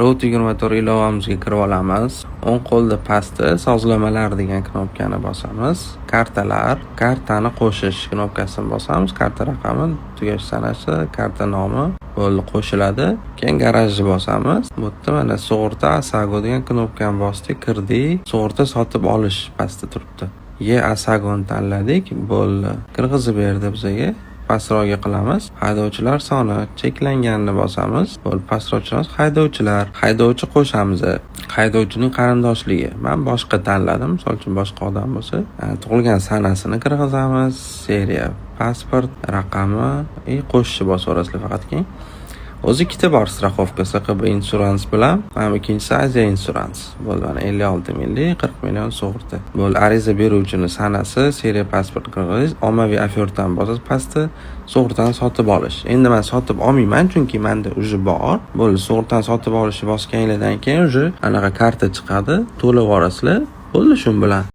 Route 24 ilovamizga kirib olamiz. O'ng qo'lda pastda sozlamalar degan knopkani bosamiz. Kartani qo'shish knopkasini bosamiz. Karta raqami, tugash sanasi, karta nomi bo'ldi qo'shiladi. Keyin garajni bosamiz. Bu yerda mana sug'urta ASAGO degan knopkani bosdik, kirdik. Sug'urta sotib olish pastda turibdi. ASAGOni tanladik. Bo'ldi. Kirg'izib berdi bizga. Pastroqga qilamiz. Haydovchilar soni cheklanganini bosamiz. Bo'ldi, pastroqchimiz haydovchi qo'shamiz. Haydovchining qarindoshligi. Men boshqa tanladim. Misol uchun boshqa odam bo'lsa, tug'ilgan sanasini kirgizamiz, seriya, pasport raqami, qo'shishni bosaverasizlar faqat keyin. O'zi ikkita bor страховка SQB Insurance bilan, mana ikkinchisi Asia Insurance. Bo'ldi, mana 56 milliy, 40 million sug'urta. Bo'ldi, ariza beruvchini sanasi, seriya pasport kirgizish, ommaviy ofertani bosasiz pastda sug'urtani sotib olish. Endi men sotib olmayman, chunki menda уже bor. Bo'ldi, sug'urtani sotib olishni bosganingizdan keyin уже anaqa karta chiqadi, to'lab yuborasizlar. Bo'ldi, shu bilan